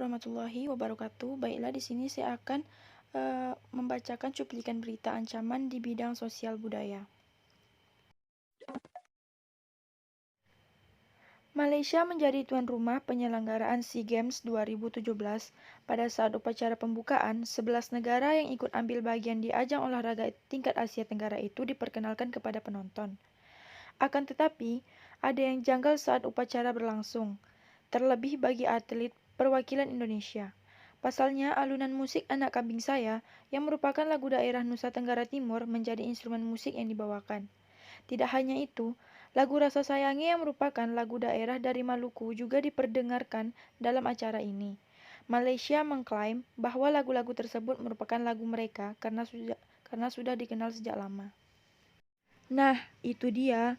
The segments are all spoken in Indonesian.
warahmatullahi wabarakatuh. Baiklah, di sini saya akan membacakan cuplikan berita ancaman di bidang sosial budaya. Malaysia menjadi tuan rumah penyelenggaraan SEA Games 2017. Pada saat upacara pembukaan, 11 negara yang ikut ambil bagian di ajang olahraga tingkat Asia Tenggara itu diperkenalkan kepada penonton. Akan tetapi, ada yang janggal saat upacara berlangsung, terlebih bagi atlet perwakilan Indonesia. Pasalnya, alunan musik Anak Kambing Saya yang merupakan lagu daerah Nusa Tenggara Timur menjadi instrumen musik yang dibawakan. Tidak hanya itu, lagu Rasa Sayangi yang merupakan lagu daerah dari Maluku juga diperdengarkan dalam acara ini. Malaysia mengklaim bahwa lagu-lagu tersebut merupakan lagu mereka karena sudah dikenal sejak lama. Nah, itu dia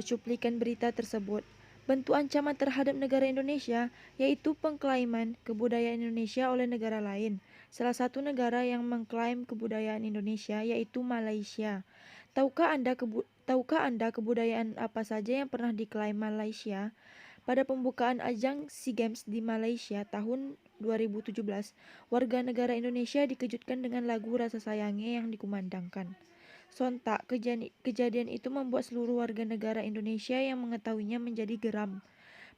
cuplikan berita tersebut. Bentuk ancaman terhadap negara Indonesia yaitu pengklaiman kebudayaan Indonesia oleh negara lain. Salah satu negara yang mengklaim kebudayaan Indonesia yaitu Malaysia. Tahukah Anda kebudayaan apa saja yang pernah diklaim Malaysia? Pada pembukaan ajang SEA Games di Malaysia tahun 2017, warga negara Indonesia dikejutkan dengan lagu Rasa Sayangi yang dikumandangkan. Sontak, kejadian itu membuat seluruh warga negara Indonesia yang mengetahuinya menjadi geram.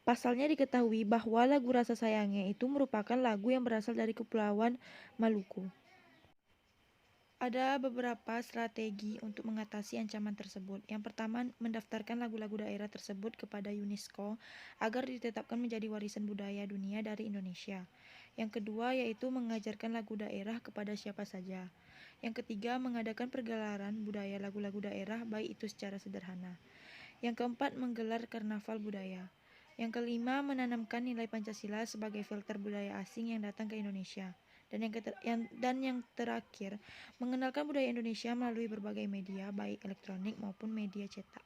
Pasalnya diketahui bahwa lagu Rasa Sayangnya itu merupakan lagu yang berasal dari Kepulauan Maluku. Ada beberapa strategi untuk mengatasi ancaman tersebut. Yang pertama, mendaftarkan lagu-lagu daerah tersebut kepada UNESCO agar ditetapkan menjadi warisan budaya dunia dari Indonesia. Yang kedua, yaitu mengajarkan lagu daerah kepada siapa saja. Yang ketiga, mengadakan pergelaran budaya lagu-lagu daerah, baik itu secara sederhana. Yang keempat, menggelar karnaval budaya. Yang kelima, menanamkan nilai Pancasila sebagai filter budaya asing yang datang ke Indonesia. Dan yang terakhir, mengenalkan budaya Indonesia melalui berbagai media, baik elektronik maupun media cetak.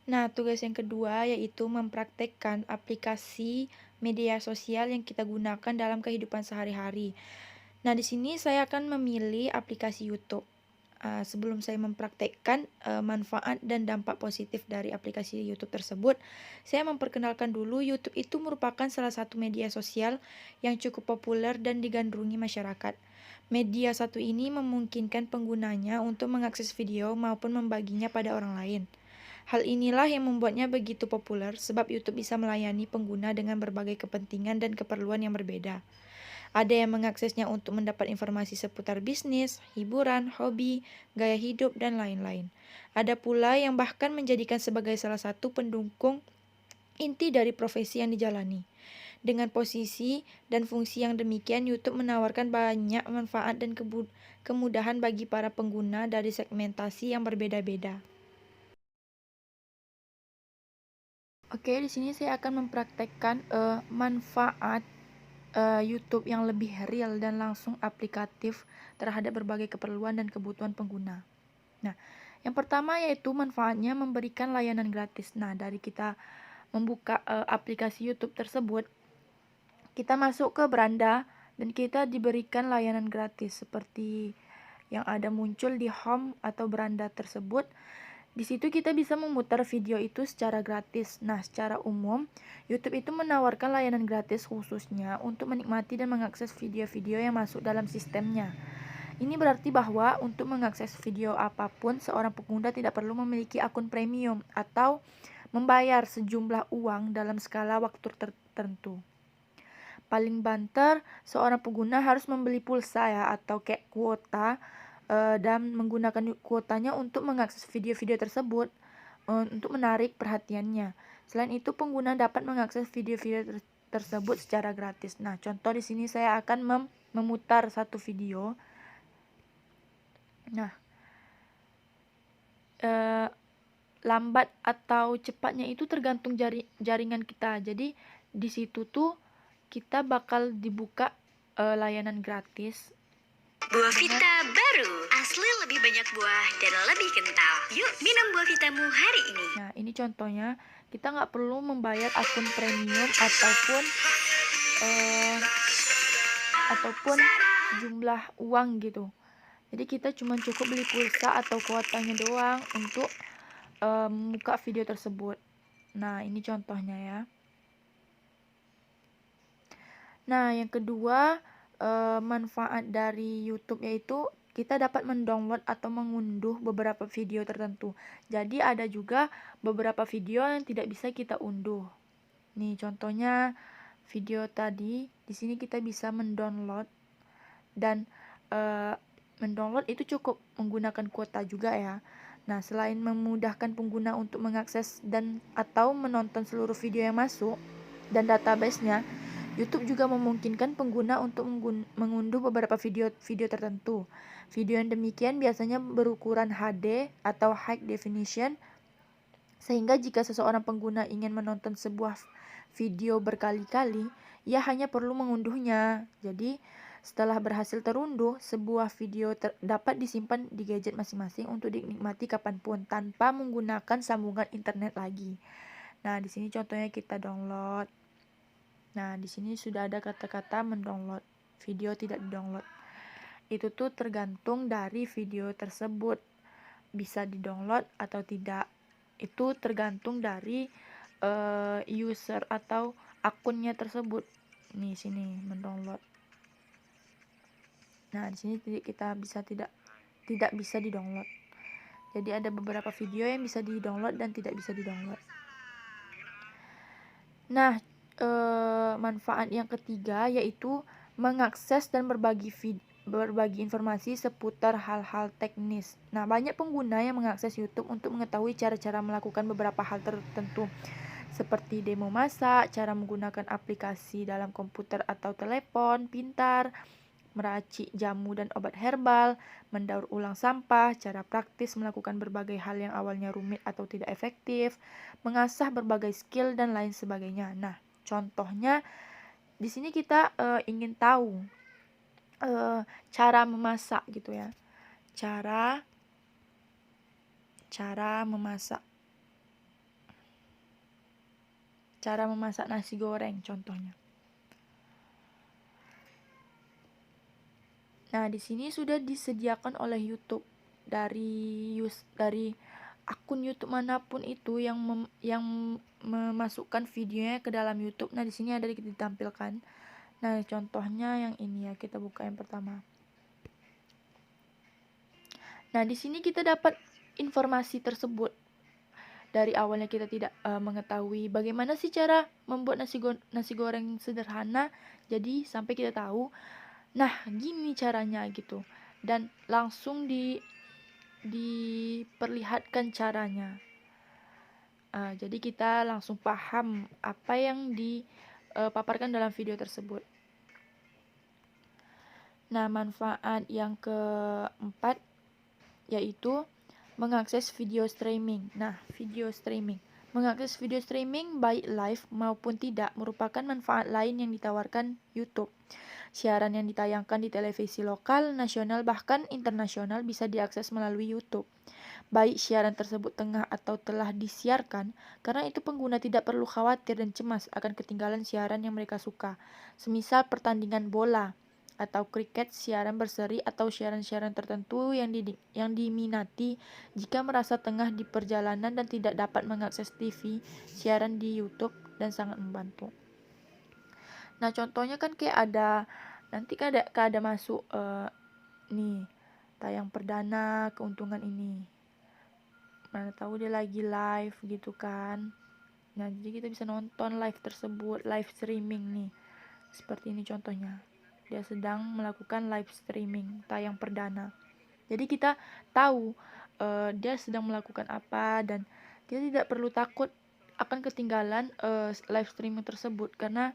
Nah, tugas yang kedua yaitu mempraktekkan aplikasi media sosial yang kita gunakan dalam kehidupan sehari-hari. Nah, di sini saya akan memilih aplikasi YouTube. Sebelum saya mempraktekkan manfaat dan dampak positif dari aplikasi YouTube tersebut, saya memperkenalkan dulu YouTube itu merupakan salah satu media sosial yang cukup populer dan digandrungi masyarakat. Media satu ini memungkinkan penggunanya untuk mengakses video maupun membaginya pada orang lain. Hal inilah yang membuatnya begitu populer sebab YouTube bisa melayani pengguna dengan berbagai kepentingan dan keperluan yang berbeda. Ada yang mengaksesnya untuk mendapat informasi seputar bisnis, hiburan, hobi, gaya hidup, dan lain-lain. Ada pula yang bahkan menjadikan sebagai salah satu pendukung inti dari profesi yang dijalani. Dengan posisi dan fungsi yang demikian, YouTube menawarkan banyak manfaat dan kemudahan bagi para pengguna dari segmentasi yang berbeda-beda. Oke, di sini saya akan mempraktekkan manfaat YouTube yang lebih real dan langsung aplikatif terhadap berbagai keperluan dan kebutuhan pengguna. Nah, yang pertama yaitu manfaatnya memberikan layanan gratis. Nah, dari kita membuka aplikasi YouTube tersebut, kita masuk ke beranda dan kita diberikan layanan gratis seperti yang ada muncul di home atau beranda tersebut. Di situ kita bisa memutar video itu secara gratis. Nah, secara umum, YouTube itu menawarkan layanan gratis khususnya untuk menikmati dan mengakses video-video yang masuk dalam sistemnya. Ini berarti bahwa untuk mengakses video apapun, seorang pengguna tidak perlu memiliki akun premium atau membayar sejumlah uang dalam skala waktu tertentu. Paling banter, seorang pengguna harus membeli pulsa ya atau kayak kuota dan menggunakan kuotanya untuk mengakses video-video tersebut untuk menarik perhatiannya. Selain itu, pengguna dapat mengakses video-video tersebut secara gratis. Nah, contoh di sini saya akan memutar satu video. Nah, lambat atau cepatnya itu tergantung jaringan kita. Jadi di situ tuh kita bakal dibuka layanan gratis. Buah Vita baru, asli lebih banyak buah dan lebih kental. Yuk minum buah Vitamu hari ini. Nah, ini contohnya, kita nggak perlu membayar akun premium ataupun jumlah uang gitu. Jadi kita cuma cukup beli pulsa atau kuotanya doang untuk membuka video tersebut. Nah, ini contohnya ya. Nah, yang kedua, manfaat dari YouTube yaitu kita dapat mendownload atau mengunduh beberapa video tertentu. Jadi ada juga beberapa video yang tidak bisa kita unduh. Nih, contohnya video tadi, di sini kita bisa mendownload dan mendownload itu cukup menggunakan kuota juga ya. Nah, selain memudahkan pengguna untuk mengakses dan atau menonton seluruh video yang masuk dan database-nya, YouTube juga memungkinkan pengguna untuk mengunduh beberapa video tertentu. Video yang demikian biasanya berukuran HD atau High Definition, sehingga jika seseorang pengguna ingin menonton sebuah video berkali-kali, ia hanya perlu mengunduhnya. Jadi, setelah berhasil terunduh, sebuah video dapat disimpan di gadget masing-masing untuk dinikmati kapanpun tanpa menggunakan sambungan internet lagi. Nah, di sini contohnya kita download. Nah, di sini sudah ada kata-kata mendownload. Video tidak didownload. Itu tuh tergantung dari video tersebut. Bisa didownload atau tidak. Itu tergantung dari user atau akunnya tersebut. Nih, sini mendownload. Nah, di sini kita bisa tidak bisa didownload. Jadi ada beberapa video yang bisa didownload dan tidak bisa didownload. Nah, manfaat yang ketiga yaitu mengakses dan berbagi informasi seputar hal-hal teknis. Nah, banyak pengguna yang mengakses YouTube untuk mengetahui cara-cara melakukan beberapa hal tertentu, seperti demo masak, cara menggunakan aplikasi dalam komputer atau telepon pintar, meracik jamu dan obat herbal, mendaur ulang sampah, cara praktis melakukan berbagai hal yang awalnya rumit atau tidak efektif, mengasah berbagai skill dan lain sebagainya. Nah, contohnya di sini kita ingin tahu cara memasak gitu ya. Cara memasak. Cara memasak nasi goreng contohnya. Nah, di sini sudah disediakan oleh YouTube dari akun YouTube manapun itu yang memasukkan videonya ke dalam YouTube. Nah, di sini ada ditampilkan. Nah, contohnya yang ini ya, kita buka yang pertama. Nah, di sini kita dapat informasi tersebut. Dari awalnya kita tidak mengetahui bagaimana sih cara membuat nasi goreng sederhana, jadi sampai kita tahu, nah gini caranya gitu, dan langsung diperlihatkan caranya. Jadi kita langsung paham apa yang dipaparkan dalam video tersebut. Nah, manfaat yang keempat yaitu mengakses video streaming. Nah, video streaming. Mengakses video streaming baik live maupun tidak merupakan manfaat lain yang ditawarkan YouTube. Siaran yang ditayangkan di televisi lokal, nasional, bahkan internasional bisa diakses melalui YouTube. Baik siaran tersebut tengah atau telah disiarkan, karena itu pengguna tidak perlu khawatir dan cemas akan ketinggalan siaran yang mereka suka. Semisal pertandingan bola atau kriket, siaran berseri atau siaran-siaran tertentu yang diminati. Jika merasa tengah di perjalanan dan tidak dapat mengakses TV, siaran di YouTube dan sangat membantu. Nah, contohnya kan kayak nanti ada masuk nih tayang perdana keuntungan ini. Mana tahu dia lagi live gitu kan. Nah, jadi kita bisa nonton live tersebut, live streaming nih. Seperti ini contohnya. Dia sedang melakukan live streaming tayang perdana. Jadi kita tahu dia sedang melakukan apa, dan kita tidak perlu takut akan ketinggalan live streaming tersebut karena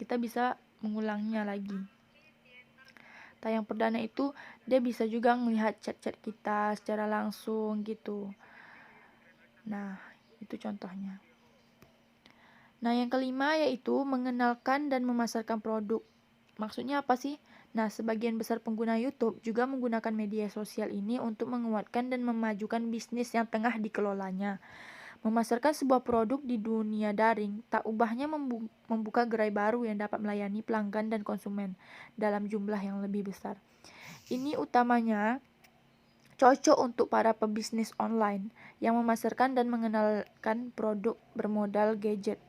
kita bisa mengulangnya lagi. Tayang perdana itu dia bisa juga melihat chat-chat kita secara langsung gitu. Nah, itu contohnya. Nah, yang kelima yaitu mengenalkan dan memasarkan produk. Maksudnya apa sih? Nah, sebagian besar pengguna YouTube juga menggunakan media sosial ini untuk menguatkan dan memajukan bisnis yang tengah dikelolanya. Memasarkan sebuah produk di dunia daring tak ubahnya membuka gerai baru yang dapat melayani pelanggan dan konsumen dalam jumlah yang lebih besar. Ini utamanya cocok untuk para pebisnis online yang memasarkan dan mengenalkan produk bermodal gadget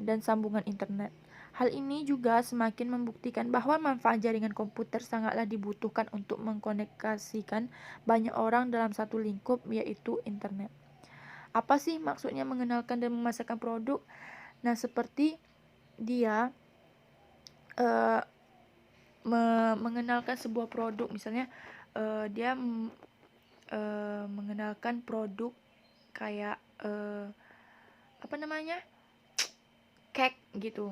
dan sambungan internet. Hal ini juga semakin membuktikan bahwa manfaat jaringan komputer sangatlah dibutuhkan untuk mengkoneksikan banyak orang dalam satu lingkup, yaitu internet. Apa sih maksudnya mengenalkan dan memasarkan produk? Nah, seperti dia mengenalkan sebuah produk, misalnya dia mengenalkan produk kayak apa namanya, cake gitu.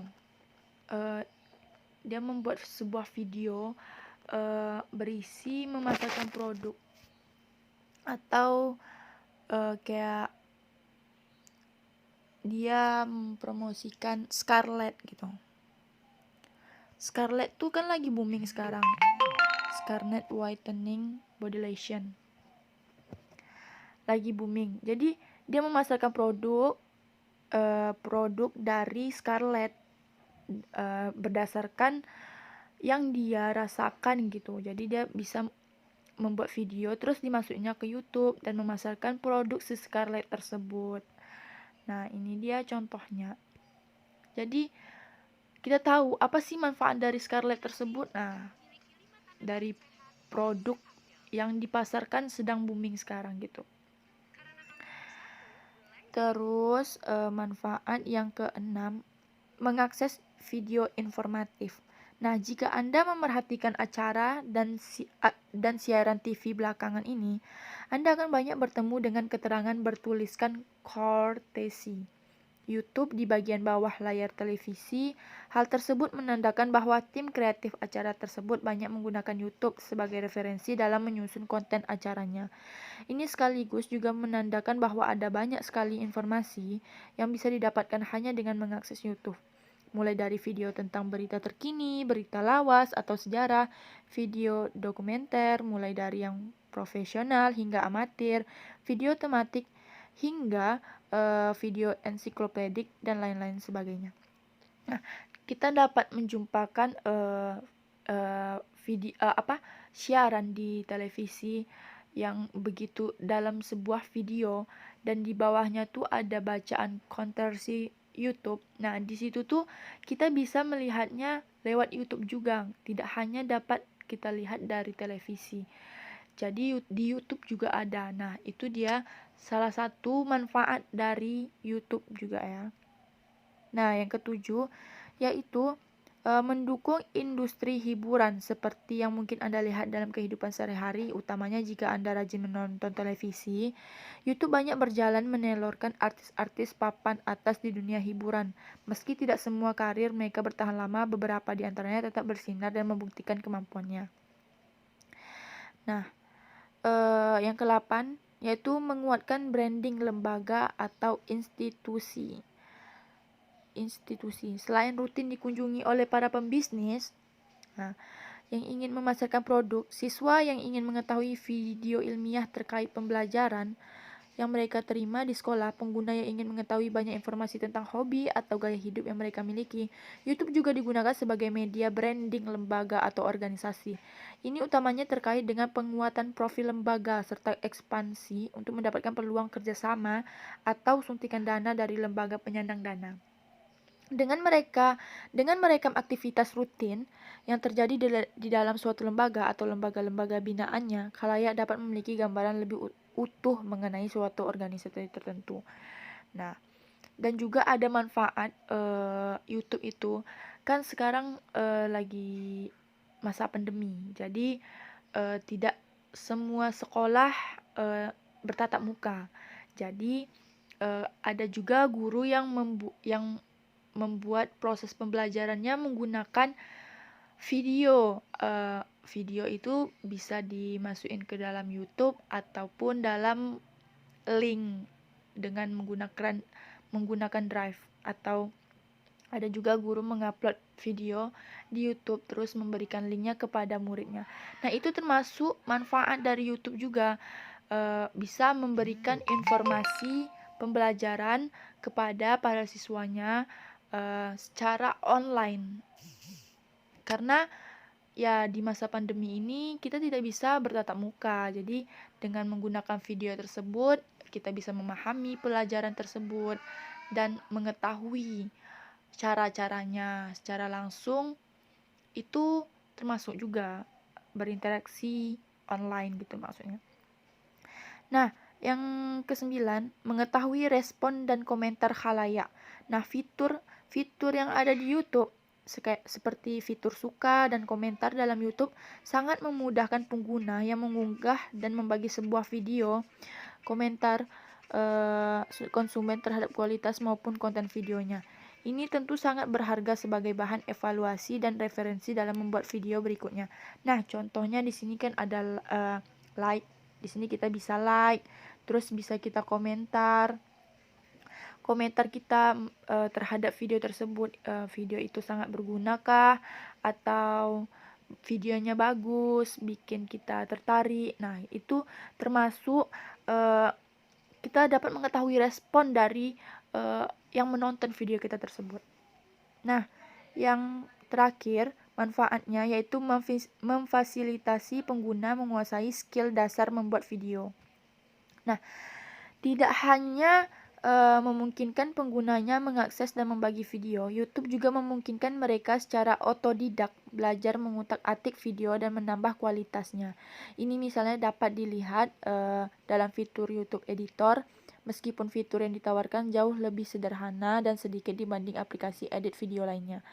Dia membuat sebuah video berisi memasarkan produk, atau kayak dia mempromosikan Scarlett gitu. Scarlett tuh kan lagi booming sekarang, Scarlett Whitening Body Lotion lagi booming. Jadi dia memasarkan produk dari Scarlett berdasarkan yang dia rasakan gitu. Jadi dia bisa membuat video terus dimasukinnya ke YouTube dan memasarkan produk si Scarlett tersebut. Nah, ini dia contohnya. Jadi kita tahu apa sih manfaat dari Scarlett tersebut. Nah, dari produk yang dipasarkan sedang booming sekarang gitu. Terus manfaat yang keenam, mengakses video informatif. Nah, jika Anda memerhatikan acara dan siaran TV belakangan ini, Anda akan banyak bertemu dengan keterangan bertuliskan courtesy YouTube di bagian bawah layar televisi. Hal tersebut menandakan bahwa tim kreatif acara tersebut banyak menggunakan YouTube sebagai referensi dalam menyusun konten acaranya. Ini sekaligus juga menandakan bahwa ada banyak sekali informasi yang bisa didapatkan hanya dengan mengakses YouTube. Mulai dari video tentang berita terkini, berita lawas atau sejarah, video dokumenter, mulai dari yang profesional hingga amatir, video tematik, hingga video ensiklopedik dan lain-lain sebagainya. Nah, kita dapat menjumpakan siaran di televisi yang begitu dalam sebuah video, dan di bawahnya tuh ada bacaan konversi YouTube. Nah, di situ tuh kita bisa melihatnya lewat YouTube juga, tidak hanya dapat kita lihat dari televisi. Jadi di YouTube juga ada. Nah, itu dia salah satu manfaat dari YouTube juga ya. Nah, yang ketujuh yaitu mendukung industri hiburan seperti yang mungkin Anda lihat dalam kehidupan sehari-hari, utamanya jika Anda rajin menonton televisi. YouTube banyak berjalan menelurkan artis-artis papan atas di dunia hiburan. Meski tidak semua karir mereka bertahan lama, beberapa di antaranya tetap bersinar dan membuktikan kemampuannya. Nah, yang ke-8 yaitu menguatkan branding lembaga atau institusi. Selain rutin dikunjungi oleh para pembisnis yang ingin memasarkan produk, siswa yang ingin mengetahui video ilmiah terkait pembelajaran yang mereka terima di sekolah, pengguna yang ingin mengetahui banyak informasi tentang hobi atau gaya hidup yang mereka miliki. YouTube juga digunakan sebagai media branding lembaga atau organisasi. Ini utamanya terkait dengan penguatan profil lembaga serta ekspansi untuk mendapatkan peluang kerjasama atau suntikan dana dari lembaga penyandang dana. Dengan merekam aktivitas rutin yang terjadi di dalam suatu lembaga atau lembaga-lembaga binaannya, khalayak dapat memiliki gambaran lebih utuh mengenai suatu organisasi tertentu. Nah, dan juga ada manfaat YouTube itu kan sekarang lagi masa pandemi, jadi tidak semua sekolah bertatap muka. Jadi ada juga guru yang membuat proses pembelajarannya menggunakan video. Video itu bisa dimasukin ke dalam YouTube ataupun dalam link dengan menggunakan Drive, atau ada juga guru mengupload video di YouTube terus memberikan linknya kepada muridnya. Nah, itu termasuk manfaat dari YouTube juga, bisa memberikan informasi pembelajaran kepada para siswanya secara online. Karena ya di masa pandemi ini kita tidak bisa bertatap muka. Jadi dengan menggunakan video tersebut kita bisa memahami pelajaran tersebut dan mengetahui cara-caranya secara langsung itu termasuk juga berinteraksi online gitu maksudnya. Nah, yang kesembilan, mengetahui respon dan komentar khalayak. Nah, fitur yang ada di YouTube seperti fitur suka dan komentar dalam YouTube sangat memudahkan pengguna yang mengunggah dan membagi sebuah video, komentar konsumen terhadap kualitas maupun konten videonya. Ini tentu sangat berharga sebagai bahan evaluasi dan referensi dalam membuat video berikutnya. Nah, contohnya di sini kan ada like. Di sini kita bisa like, terus bisa kita komentar kita terhadap video tersebut. Video itu sangat bergunakah atau videonya bagus, bikin kita tertarik. Nah, itu termasuk kita dapat mengetahui respon dari yang menonton video kita tersebut. Nah, yang terakhir, manfaatnya yaitu memfasilitasi pengguna menguasai skill dasar membuat video. Nah, tidak hanya memungkinkan penggunanya mengakses dan membagi video, YouTube juga memungkinkan mereka secara otodidak belajar mengutak-atik video dan menambah kualitasnya. Ini misalnya dapat dilihat dalam fitur YouTube Editor, meskipun fitur yang ditawarkan jauh lebih sederhana dan sedikit dibanding aplikasi edit video lainnya.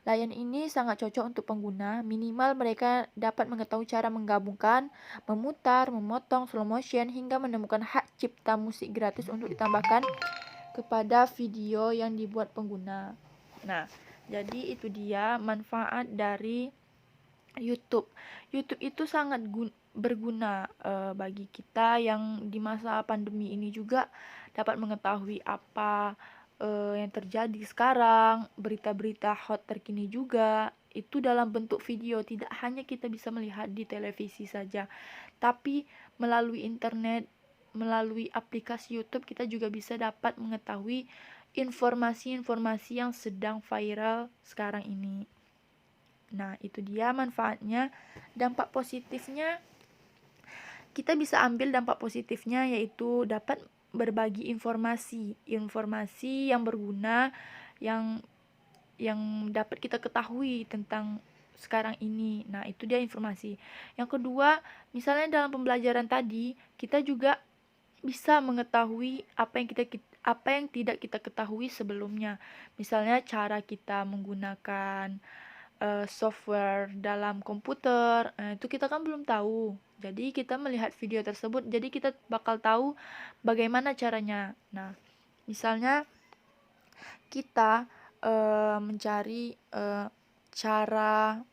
Layanan ini sangat cocok untuk pengguna, minimal mereka dapat mengetahui cara menggabungkan, memutar, memotong, slow motion, hingga menemukan hak cipta musik gratis untuk ditambahkan kepada video yang dibuat pengguna. Nah, jadi itu dia manfaat dari YouTube. YouTube itu sangat berguna bagi kita yang di masa pandemi ini juga dapat mengetahui apa yang terjadi sekarang, berita-berita hot terkini juga, itu dalam bentuk video. Tidak hanya kita bisa melihat di televisi saja, tapi melalui internet, melalui aplikasi YouTube kita juga bisa dapat mengetahui informasi-informasi yang sedang viral sekarang ini. Nah, itu dia manfaatnya. Dampak positifnya, kita bisa ambil dampak positifnya yaitu dapat berbagi informasi yang berguna, yang dapat kita ketahui tentang sekarang ini. Nah, itu dia informasi. Yang kedua, misalnya dalam pembelajaran tadi, kita juga bisa mengetahui apa yang tidak kita ketahui sebelumnya. Misalnya cara kita menggunakan software dalam komputer, itu kita kan belum tahu. Jadi kita melihat video tersebut, jadi kita bakal tahu bagaimana caranya. Nah, misalnya kita mencari cara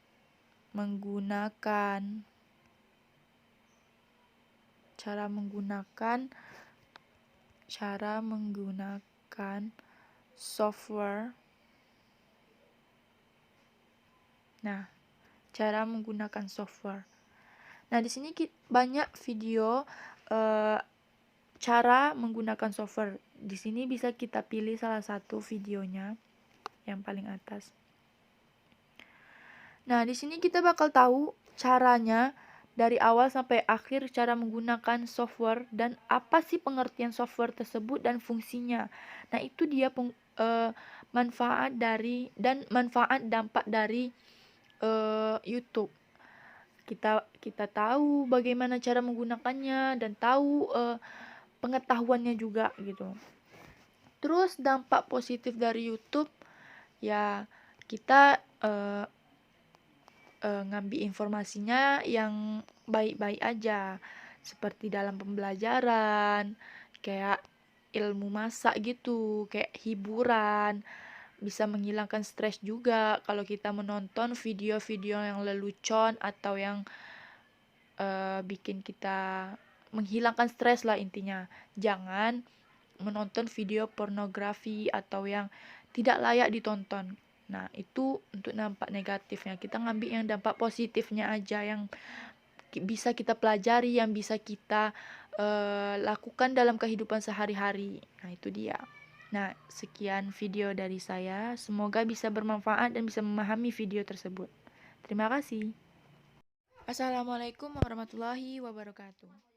menggunakan software. Nah, cara menggunakan software. Nah, di sini banyak video cara menggunakan software. Di sini bisa kita pilih salah satu videonya yang paling atas. Nah, di sini kita bakal tahu caranya dari awal sampai akhir cara menggunakan software dan apa sih pengertian software tersebut dan fungsinya. Nah, itu dia manfaat dampak dari YouTube. Kita tahu bagaimana cara menggunakannya dan tahu pengetahuannya juga gitu. Terus dampak positif dari YouTube ya, kita ngambil informasinya yang baik-baik aja, seperti dalam pembelajaran, kayak ilmu masak gitu, kayak hiburan, bisa menghilangkan stres juga kalau kita menonton video-video yang lelucon atau yang bikin kita menghilangkan stres lah intinya. Jangan menonton video pornografi atau yang tidak layak ditonton. Nah, itu untuk dampak negatifnya. Kita ngambil yang dampak positifnya aja, yang bisa kita pelajari, yang bisa kita lakukan dalam kehidupan sehari-hari. Nah, itu dia. Nah, sekian video dari saya. Semoga bisa bermanfaat dan bisa memahami video tersebut. Terima kasih. Assalamualaikum warahmatullahi wabarakatuh.